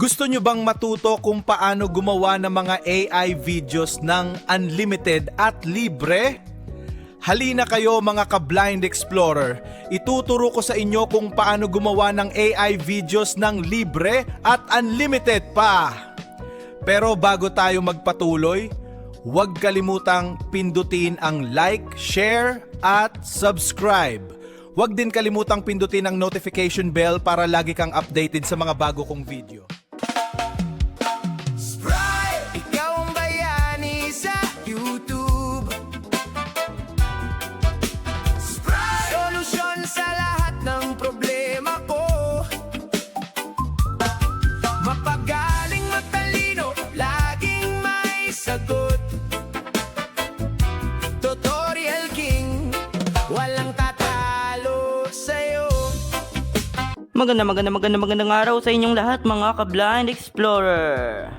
Gusto nyo bang matuto kung paano gumawa ng mga AI videos ng unlimited at libre? Halina kayo mga ka-Blind Explorer. Ituturo ko sa inyo kung paano gumawa ng AI videos ng libre at unlimited pa. Pero bago tayo magpatuloy, huwag kalimutang pindutin ang like, share at subscribe. Huwag din kalimutang pindutin ang notification bell para lagi kang updated sa mga bago kong video. Ikaw ang bayani sa YouTube. Solusyon sa lahat ng problema ko. Mapagaling, matalino, laging may sagot. Tutorial King, walang tatalo sa'yo. Magandang araw sa inyong lahat mga ka-Blind Explorer.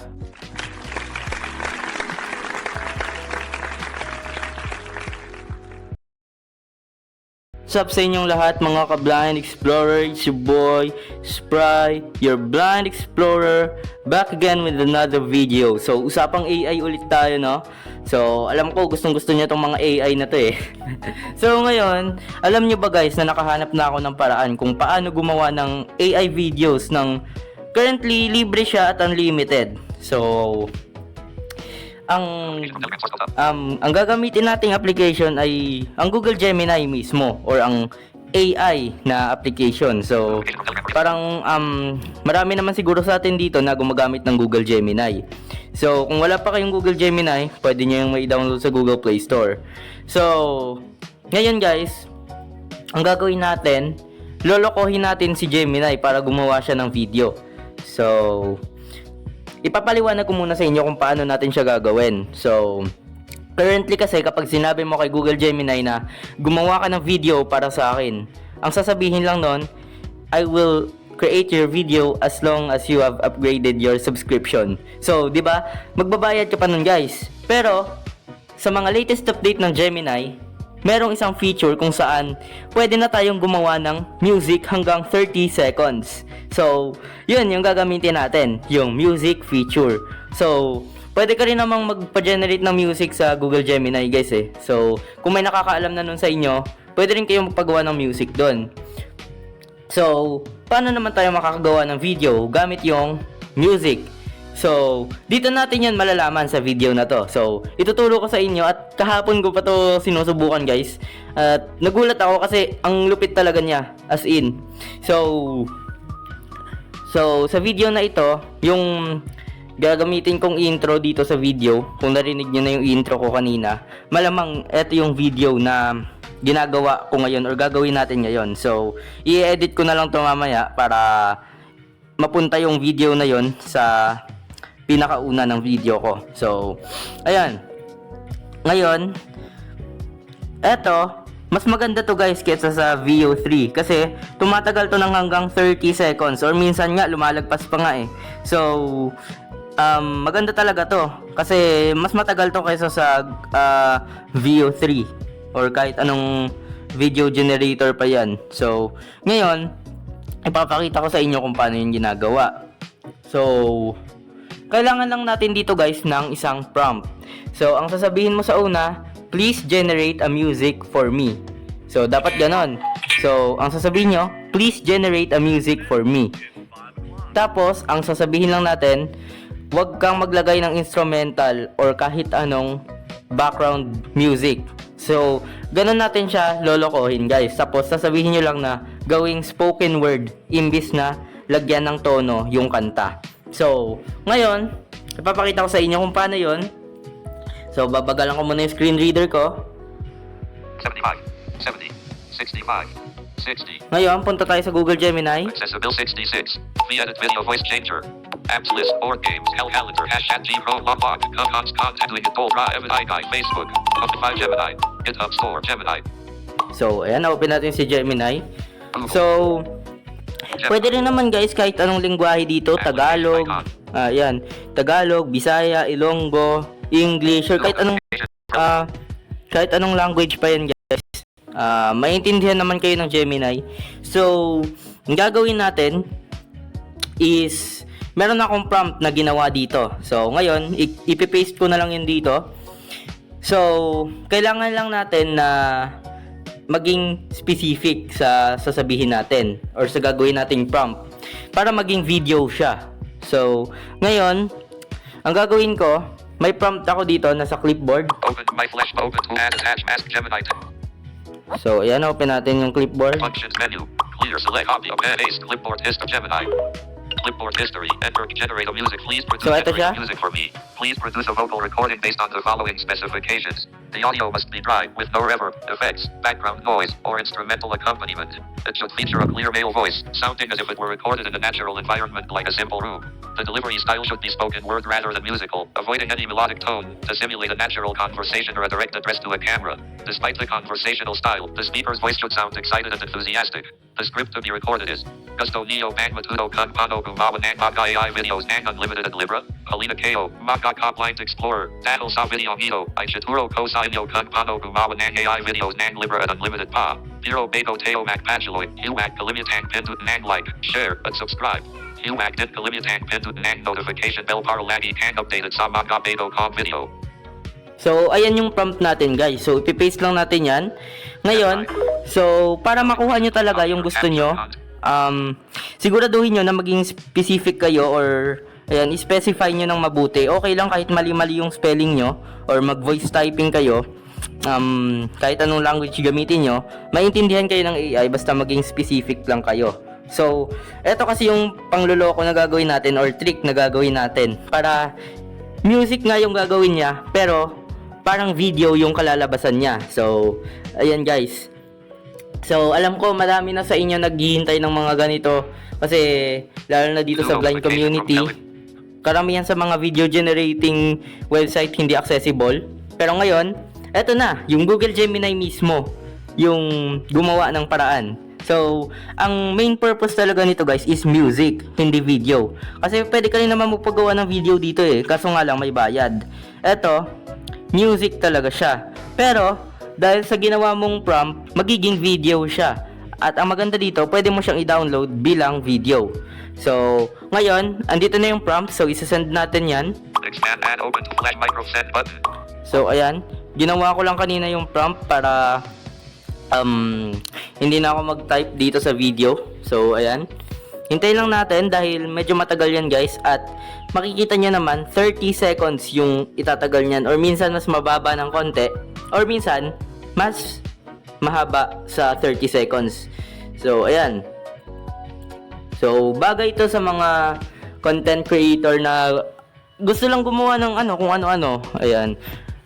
What's up sa inyong lahat mga ka-Blind Explorer? It's your boy Spry, your Blind Explorer, back again with another video. So usapang AI ulit tayo, no? So alam ko gustong gusto niyo tong mga AI na to eh. So ngayon, alam niyo ba guys na nakahanap na ako ng paraan kung paano gumawa ng AI videos ng currently libre siya at unlimited. So ang gagamitin nating application ay ang Google Gemini mismo or ang AI na application. So parang marami naman siguro sa atin dito na gumagamit ng Google Gemini. So kung wala pa kayong Google Gemini, pwede niyo yung i-download sa Google Play Store. So ngayon guys, ang gagawin natin, lolokohin natin si Gemini para gumawa siya ng video. So ipapaliwanag ko muna sa inyo kung paano natin siya gagawin. So, currently kasi kapag sinabi mo kay Google Gemini na gumawa ka ng video para sa akin, ang sasabihin lang nun, I will create your video as long as you have upgraded your subscription. So, di ba? Magbabayad ka pa nun guys. Pero, sa mga latest update ng Gemini, merong isang feature kung saan pwede na tayong gumawa ng music hanggang 30 seconds. So, yun yung gagamitin natin, yung music feature. So, pwede ka rin namang magpa-generate ng music sa Google Gemini guys eh. So, kung may nakakaalam na nun sa inyo, pwede rin kayong magpagawa ng music doon. So, paano naman tayo makakagawa ng video gamit yung music? So, dito natin yan malalaman sa video na to. So, ituturo ko sa inyo at kahapon ko pa to sinusubukan guys. At nagulat ako kasi ang lupit talaga niya, as in. So sa video na ito, yung gagamitin kong intro dito sa video, kung narinig nyo na yung intro ko kanina, malamang ito yung video na ginagawa ko ngayon or gagawin natin ngayon. So, i-edit ko na lang ito mamaya para mapunta yung video na yon sa pinakauna ng video ko. So, ayan. Ngayon, eto, mas maganda to guys kaysa sa VO3 kasi tumatagal to ng hanggang 30 seconds or minsan nga lumalagpas pa nga eh. So, maganda talaga to kasi mas matagal to kaysa sa VO3 or kahit anong video generator pa yan. So, ngayon, ipapakita ko sa inyo kung paano yung ginagawa. So, kailangan lang natin dito guys ng isang prompt. So, ang sasabihin mo sa una, please generate a music for me. So, dapat ganon. So, ang sasabihin nyo, please generate a music for me. Tapos, ang sasabihin lang natin, huwag kang maglagay ng instrumental or kahit anong background music. So, ganon natin siya lolokohin guys. Tapos, sasabihin nyo lang na gawing spoken word imbis na lagyan ng tono yung kanta. So, ngayon, ipapakita ko sa inyo kung paano yon. So, babagalan ko muna yung screen reader ko. 75, 70, 65, 60. Ngayon, punta tayo sa Google Gemini. Accessibility 66. V-edit video voice changer. Apps list, board games, hell calendar, hashtag G-Pro, Logbot, Godhunts, contact link, Gold Drive, iGuide, Facebook, Shopify Gemini, GitHub Store, Gemini. So, ayan, open natin si Gemini. So, pwede rin naman guys kahit anong lingwahe dito, Tagalog, ayan, Tagalog, Bisaya, Ilonggo, English, or kahit anong language pa yan guys. Maintindihan naman kayo ng Gemini. So, ang gagawin natin is meron akong prompt na ginawa dito. So, ngayon, ipipaste ko na lang yun dito. So, kailangan lang natin na maging specific sa sasabihin natin or sa gagawin nating prompt para maging video siya. So, ngayon, ang gagawin ko, may prompt ako dito nasa clipboard. Open my flash. Open to add attach ask Gemini. So, ayan, open natin yung clipboard. Functions menu. Clear. Select copy of paste. Clipboard history Gemini. Clipboard history. Enter. Generate a music. Please produce So, ito siya. music for me. Please produce a vocal recording based on the following specifications. The audio must be dry, with no reverb, effects, background noise, or instrumental accompaniment. It should feature a clear male voice, sounding as if it were recorded in a natural environment like a simple room. The delivery style should be spoken word rather than musical, avoiding any melodic tone, to simulate a natural conversation or a direct address to a camera. Despite the conversational style, the speaker's voice should sound excited and enthusiastic. The script to be recorded is Gusto Neo Bang Matuto Kung Pano Gumawa ng Mga AI Videos ng Unlimited at Libra, Halina Ko, Mga Blind Explorer, Dahil sa Video Nito, ay Chituro ko sa inyo kung paano gumawa ng AI videos ng Libra at Unlimited pa. Pero bago tayo magpatuloy, huwag kalimutang pindutin ng like, share, at subscribe. Huwag din kalimutang pindutin ng notification bell para lagi kang updated sa mga bago kong video. So, ayan yung prompt natin, guys. So, ipipaste lang natin yan. Ngayon, so, para makuha nyo talaga yung gusto nyo, siguraduhin nyo na maging specific kayo or, ayan, specify nyo ng mabuti. Okay lang kahit mali-mali yung spelling nyo or mag-voice typing kayo, kahit anong language gamitin nyo, maintindihan kayo ng AI basta maging specific lang kayo. So, eto kasi yung pangluloko na gagawin natin or trick na gagawin natin para music nga yung gagawin niya, pero parang video yung kalalabasan niya. So, ayan guys. So, alam ko marami na sa inyo naghihintay ng mga ganito kasi lalo na dito sa blind community, karamihan sa mga video generating website hindi accessible. Pero ngayon, eto na, yung Google Gemini mismo yung gumawa ng paraan. So, ang main purpose talaga nito guys is music, hindi video. Kasi pwede ka rin naman magpagawa ng video dito kaso nga lang may bayad. Eto, music talaga siya. Pero, dahil sa ginawa mong prompt, magiging video siya. At ang maganda dito, pwede mo siyang i-download bilang video. So, ngayon, andito na yung prompt. So, isasend natin yan. Expand and open to flash micro send button. So, ayan. Ginawa ko lang kanina yung prompt para hindi na ako mag-type dito sa video. So, ayan. Hintayin lang natin dahil medyo matagal yan guys. At makikita nyo naman 30 seconds yung itatagal nyan. Or minsan mas mababa ng konti. Or minsan mas mahaba sa 30 seconds. So, ayan. So, bagay ito sa mga content creator na gusto lang gumawa ng kung ano-ano. Ayan.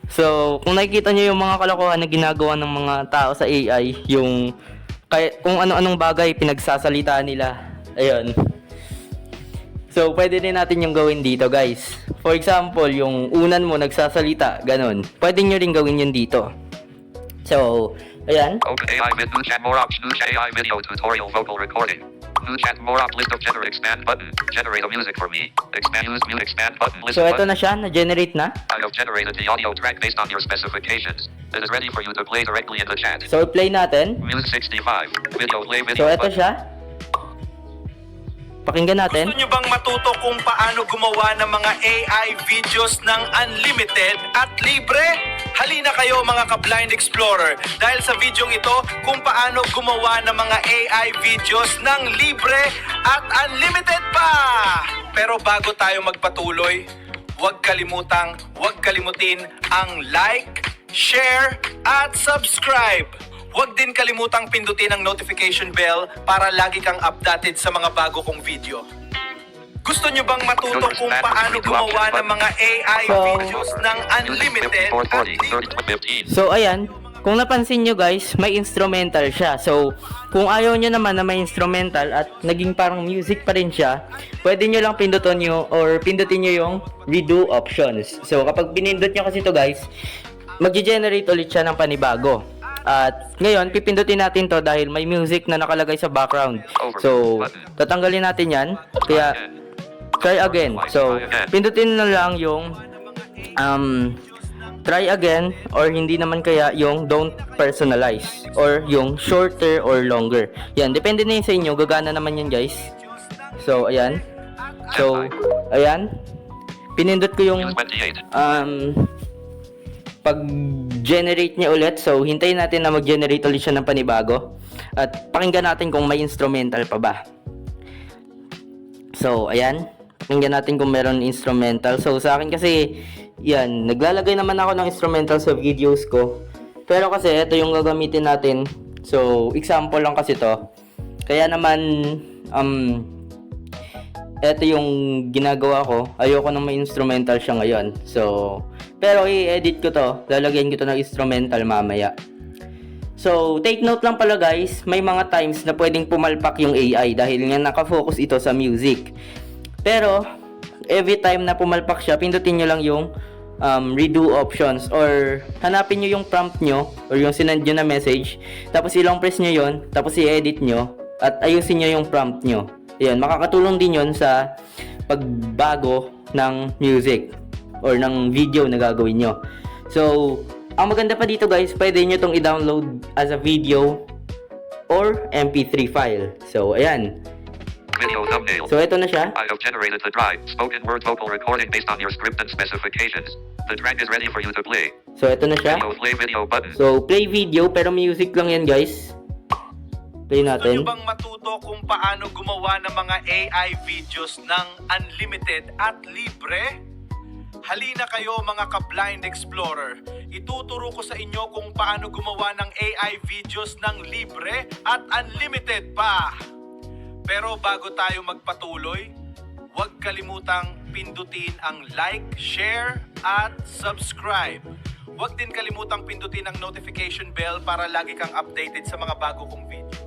So, kung nakikita nyo yung mga kalokohan na ginagawa ng mga tao sa AI, yung kung ano-anong bagay pinagsasalita nila. Ayun. So, pwede din natin yung gawin dito, guys. For example, yung unan mo nagsasalita, ganun. Pwede nyo rin gawin yun dito. So, ayan. Open AI with new chat more option. New chat AI video tutorial vocal recording. New chat more op list of generate expand button. Generate a music for me. Expand use mute expand button. List So, ito button. na siya. Na-generate na. I have generated the audio track based on your specifications. It is ready for you to play directly in the chat. So, play natin. Music 65. Video play So, video ito button. siya. Pakinggan natin. Gusto nyo bang matuto kung paano gumawa ng mga AI videos ng unlimited at libre? Halina kayo mga ka-Blind Explorer dahil sa videong ito kung paano gumawa ng mga AI videos ng libre at unlimited pa! Pero bago tayo magpatuloy, huwag kalimutin ang like, share at subscribe. Huwag din kalimutang pindutin ang notification bell para lagi kang updated sa mga bago kong video. Gusto nyo bang matuto kung paano gumawa ng mga AI videos ng unlimited at libre? So, ayan. Kung napansin nyo guys, may instrumental siya. So, kung ayaw nyo naman na may instrumental at naging parang music pa rin siya, pwede nyo lang pindutin nyo yung redo options. So, kapag pinindot nyo kasi ito guys, mag-generate ulit siya ng panibago. At ngayon, pipindutin natin to dahil may music na nakalagay sa background. So, tatanggalin natin yan. Kaya, try again. So, pindutin na lang yung try again or hindi naman kaya yung don't personalize or yung shorter or longer. Yan, depende na yun sa inyo. Gagana naman yan guys. So, ayan. So, ayan. Pinindot ko yung Use 28. pag-generate niya ulit. So, hintayin natin na mag-generate ulit siya ng panibago. At pakinggan natin kung may instrumental pa ba. So, ayan. Pakinggan natin kung meron instrumental. So, sa akin kasi, yan. Naglalagay naman ako ng instrumental sa videos ko. Pero kasi, ito yung gagamitin natin. So, example lang kasi to. Kaya naman, ito yung ginagawa ko. Ayoko nang may instrumental siya ngayon. So, pero i-edit ko to. Lalagyan ko to ng instrumental mamaya. So, take note lang pala guys, may mga times na pwedeng pumalpak yung AI dahil nga nakafocus ito sa music. Pero, every time na pumalpak siya, pindutin nyo lang yung redo options or hanapin nyo yung prompt nyo or yung sinend nyo na message. Tapos ilong press nyo yon, tapos i-edit nyo at ayusin nyo yung prompt nyo. Ayan, makakatulong din yon sa pagbago ng music or ng video na gagawin nyo. So, ang maganda pa dito guys, pwede nyo itong i-download as a video or MP3 file. So, ayan. Video thumbnail. So, ito na siya. I have generated the drive. Spoken word vocal recording based on your script and specifications. The track is ready for you to play. So, ito na siya. Video play video button. So, play video pero music lang yan guys. Play Gusto natin. nyo bang matuto kung paano gumawa ng mga AI videos ng unlimited at libre? Halina kayo mga ka-Blind Explorer. Ituturo ko sa inyo kung paano gumawa ng AI videos ng libre at unlimited pa. Pero bago tayo magpatuloy, huwag kalimutang pindutin ang like, share, at subscribe. Huwag din kalimutang pindutin ang notification bell para lagi kang updated sa mga bago kong video.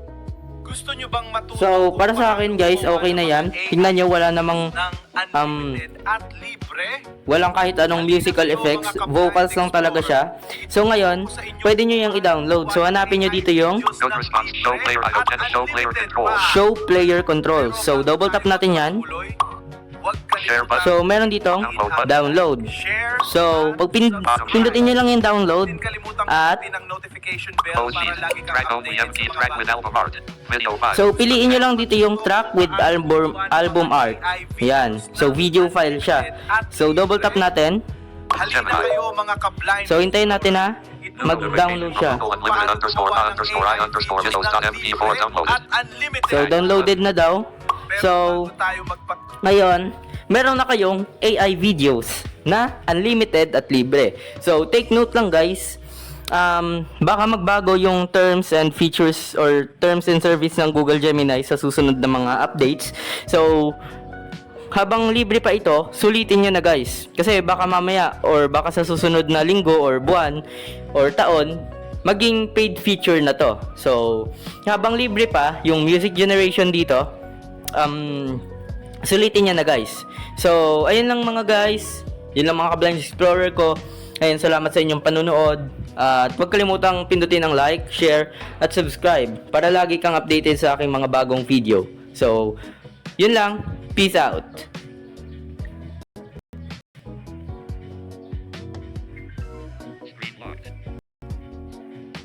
Gusto nyo bang matuto? So, kung para sa akin guys, paano okay na gumawa yan. ng AI Tingnan nyo, wala namang ng unlimited at libre? walang kahit anong musical effects, vocals lang talaga siya. So ngayon, pwede nyo yung i-download. So hanapin nyo dito yung Note response. Show player. I have 10 show player control. Show Player Control. So double tap natin yan. Share button. So meron ditong download. So pag pindutin nyo lang yung download at Close sheet. Track only empty track with album art. Video 5. so piliin nyo lang dito yung track with album art. Yan. So video file siya. So double tap natin. Halina kayo mga ka-blind. So hintayin natin na mag-download siya. Unlimited underscore I underscore I underscore videos.mp4 downloaded. At unlimited. So downloaded na daw. Pero So bago tayo ngayon, meron na kayong AI videos na unlimited at libre. So, take note lang guys, baka magbago yung terms and features or terms and service ng Google Gemini sa susunod na mga updates. So, habang libre pa ito, sulitin nyo na guys. Kasi baka mamaya or baka sa susunod na linggo or buwan or taon, maging paid feature na to. So, habang libre pa, yung music generation dito, sulitin niya na guys. So, ayun lang mga guys. Yun lang mga ka-Blind Explorer ko. Ayun, salamat sa inyong panunood. At huwag kalimutang pindutin ang like, share, at subscribe para lagi kang updated sa aking mga bagong video. So, yun lang. Peace out.